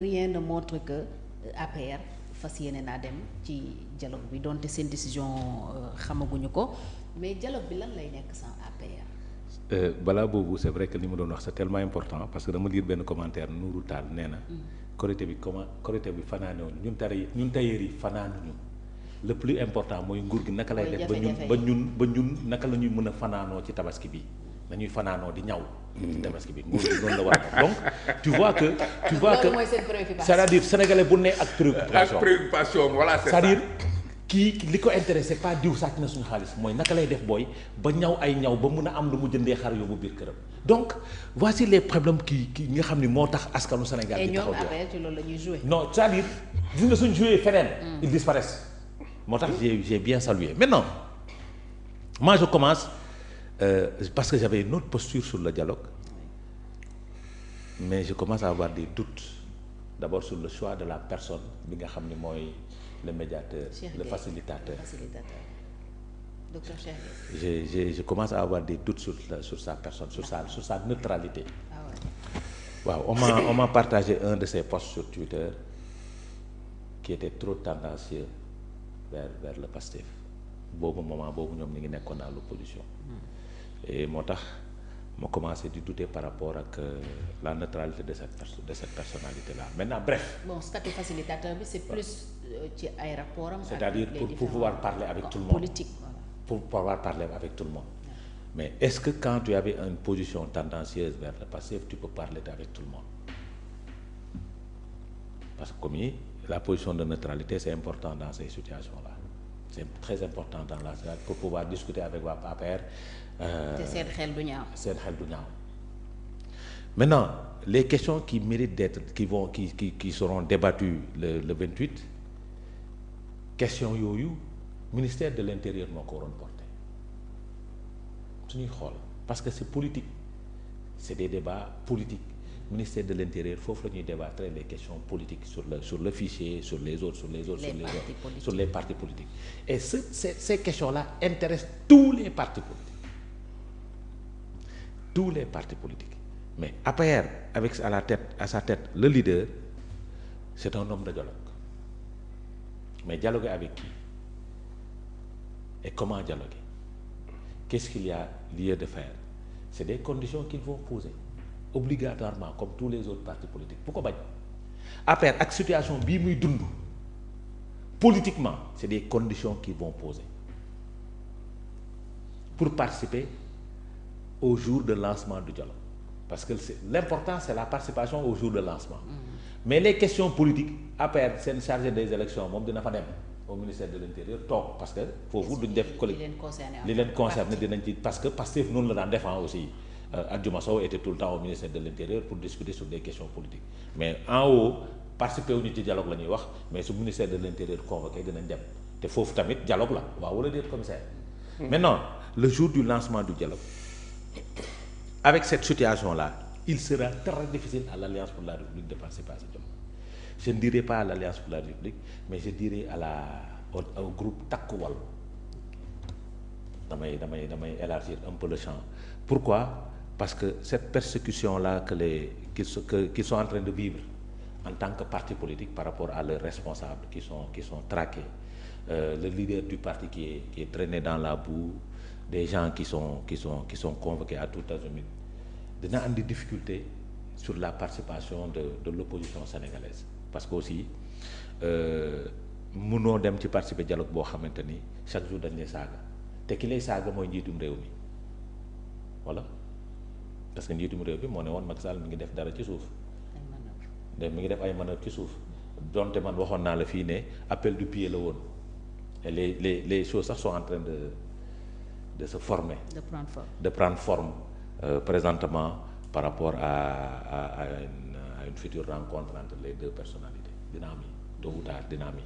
rien ne montre que APR fas yéene naa dem ci dialogue bi donte seen décision xamaguñu ko mais dialogue bi lan lay nekk sans APR. Balaa boobu c'est vrai que li ma doon wax c'est tellement important parce que dama lire benn commentaire Nourou Tall nee na. Korité bi fanaanewul ñun tailleur yi fanaanuñu le plus important mooy nguur gi naka lay def ba ñun naka la ñuy mën a fanaanoo ci tabaski bi nañuy fanaanoo di ñaw. ci tabaski bi nguur gi noonu la war a donc tu vois que mooy seen préoccupation. c'est-à-dire sénégalais bu ne ak préoccupation voilà c'est c'est-à-dire kii li ko intéressé pas diw sàcc na suñu xaalis mooy naka lay def booy ba ñaw ay ñaw ba mun a am lu mu jëndee xar yóbbu biir këram donc voici les problèmes ki nga xam ni moo tax askanu Sénégal di taxaw ci loolu la ñuy jouer. non c'est-à-dire gis nga suñ joué feneen ils disparaissent moo tax j'ai bien salué maintenant moi je commence parce que j'avais une autre posture sur le dialogue mais je commence à avoir des doutes d'abord sur le choix de la personne bi nga xam ni mooy le médiateur, le facilitateur. Docteur Cheikh. Je commence à avoir des doutes sur sa personne, sur sa neutralité. Ah ouais. Waaw, on m'a partagé un de ses posts sur Twitter qui était trop tendancieux vers le Pastef. Boobu moment boobu ñoom ñu ngi nekkoon à l'opposition. Et moo tax ma commencé di douter par rapport ak la neutralité de cette personnalité là maintenant bref. Bon, statut facilitateur bi c'est plus ci ay rapports am. C'est-à-dire pour pouvoir parler avec tout le monde. Politique, voilà. Pour pouvoir parler avec tout le monde. Mais est-ce que quand tu avais une position tendancieuse vers le passif, tu peux parler avec tout le monde? Parce que comme la position de neutralité c'est important dans ces situations-là. C'est très important dans la société pour pouvoir discuter avec waa APR. te seen xel du ñaaw. seen xel du ñaaw. Maintenant les questions qui méritent d'être qui seront débattues le 28 questions yooyu ministère de l'intérieur moo ko waroon porter suñuy xool parce que c'est politique c'est des débats politiques ministère de l'intérieur foofu la ñuy débattre les questions politiques sur le fichier sur les partis politiques et ces questions-là intéressent tous les partis politiques mais APR avec à sa tête le leader c'est un homme de dialogue mais dialoguer avec qui et comment dialoguer qu'est-ce qu'il y a lieu de faire c'est des conditions qu'ils vont poser obligatoirement comme tous les autres partis politiques bu ko bañ APR ak situation bii muy dund politiquement c'est des conditions qu'ils vont poser pour participer au jour de lancement du dialogue parce que l'important c'est la participation au jour de lancement mais les questions politiques APR seen chargé des élections moom dina fa dem au ministère de l'intérieur toog parce que foofu duñ def li leen concerné dinañ ci parce que Pastef noonu la daan défend aussi Adjuma Sow était tout le temps au ministère de l'intérieur pour discuter sur des questions politiques mais en haut participer wuñu ci dialogue la ñuy wax mais su ministère de l'intérieur convoqué dinañ dem te foofu tamit dialogue la waaw wala déet commissaire maintenant le jour du lancement du dialogue avec cette situation-là il sera très difficile à l'Alliance pour la République de participer à ce dialogue je ne dirais pas à l'Alliance pour la République mais je dirais au groupe Takku Wallu damay élargir un peu le champ pourquoi parce que cette persécution-là qu'ils sont en train de vivre en tant que parti politique par rapport à leurs responsables qui sont traqués le leader du parti qui est traîné dans la boue des gens qui sont convoqués à tout azimut dina andi difficulté sur la participation de l'opposition sénégalaise parce que aussi mënoo dem ci participer dialogue boo xamante ni chaque jour dañ lay saaga te ki lay saaga mooy njiitum réew mi voilà parce que njiitum réew bi moo ne woon Macky Sall mi ngi def dara ci suuf mi ngi def ay manœuvres ci suuf donte man waxoon naa la fii ne appel du pied la woon et les choses sax sont en train de se former de prendre forme présentement par rapport à une future rencontre entre les deux personnalités dina am yi tôt ou tard dina am yi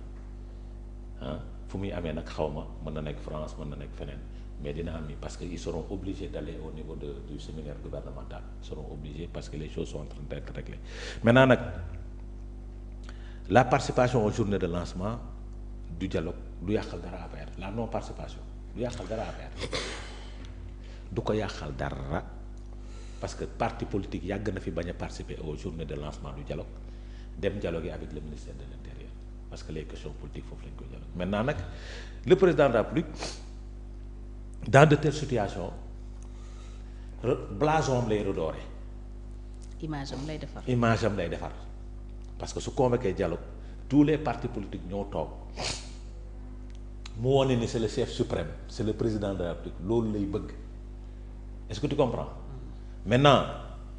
fu muy amee nag xaw ma mën na nekk France mën na nekk feneen mais dina am yi parce que ils seront obligés d'aller au niveau du séminaire gouvernemental ils seront obligés parce que les choses sont en train d'être réglées maintenant nag la participation aux journées de lancement du dialogue du yàqal dara APR la non participation du yàqal dara APR du ko yàqal dara parce que parti politique yàgg na fi bañ a participer aux journées de lancement du dialogue dem dialoguer avec le ministère de l'Intérieur parce que les questions politiques foofu lañ koy dialogue maintenant nag le président de la République dans de telles situations blason lay redorer. image am lay defar. image am lay defar parce que su convoqué dialogue tous les partis politiques ñoo toog mu wone ni c'est le chef suprême c'est le président de la République loolu lay bëgg est-ce que tu comprends. maintenant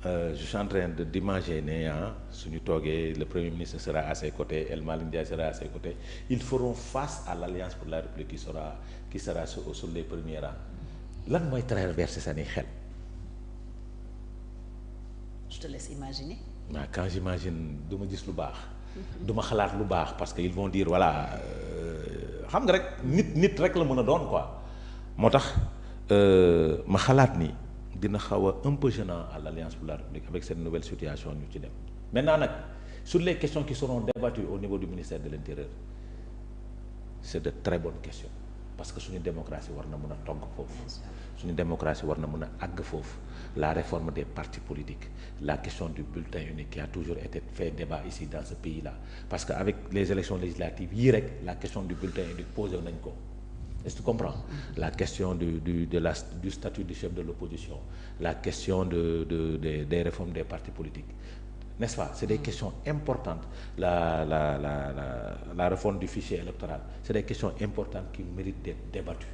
je suis en train d'imaginer suñu toogee le premier ministre sera à ses côtés El Malick Ndiaye sera à ses côtés ils feront face à l'Alliance pour la République qui sera sur les premiers rangs lan mooy traverser seen xel. je te laisse imaginer. waaw quand j'imagine du ma gis lu baax. du ma xalaat lu baax parce que ils vont dire voilà xam nga rek nit rek la mën a doon quoi moo tax ma xalaat ni dina xaw a un peu gênant à l'Alliance pour la République avec cette nouvelle situation ñu ci dem maintenant nag sur les questions qui seront débattues au niveau du ministère de l'Intérieur c'est de très bonnes questions parce que suñu démocratie war na mën a togg foofu suñu démocratie war na mën a àgg foofu la réforme des partis politiques la question du bulletin unique qui a toujours été fait débat ici dans ce pays-là parce que avec les élections législatives yii rek la question du bulletin unique posé nañ ko est-ce que tu comprends la question du statut du chef de l'opposition la question des réformes des partis politiques n'est-ce pas c'est des questions importantes la réforme du fichier électoral c'est des questions importantes qui méritent d'être débattues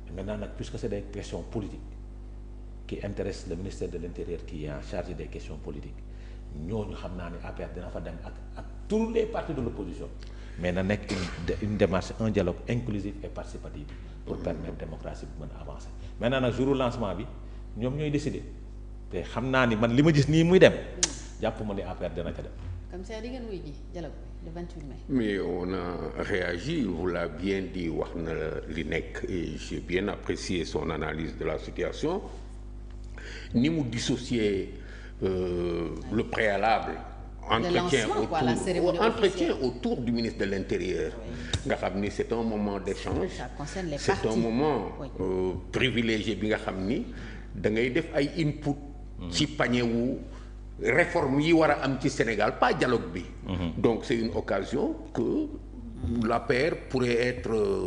et maintenant nag puisque c'est des questions politiques qui intéressent le ministère de l'Intérieur qui est en charge des questions politiques ñooñu xam naa ne APR dina fa dem ak tous les partis de l'opposition mais na nekk une démarche un dialogue inclusif et participatif pour permettre démocratie bi mën a avancer maintenant nag jour lancement bi ñoom ñooy décider te xam naa ni man li ma gis nii muy dem jàpp ma ni APR dina ca dem. comme ça di ngeen wuy ji dialogue le 28 mai. mais on a réagi vous l'a bien dit wax na li nekk et j'ai bien apprécié son analyse de la situation ni mu dissocier le préalable. entretien autour du ministre de l'Intérieur nga xam ni c'est un moment d'échange c'est un moment privilégié bi nga xam ni da ngay def ay input ci panier wu réforme yi war a am ci Sénégal pas dialogue bi donc c'est une occasion que l'APR pourrait être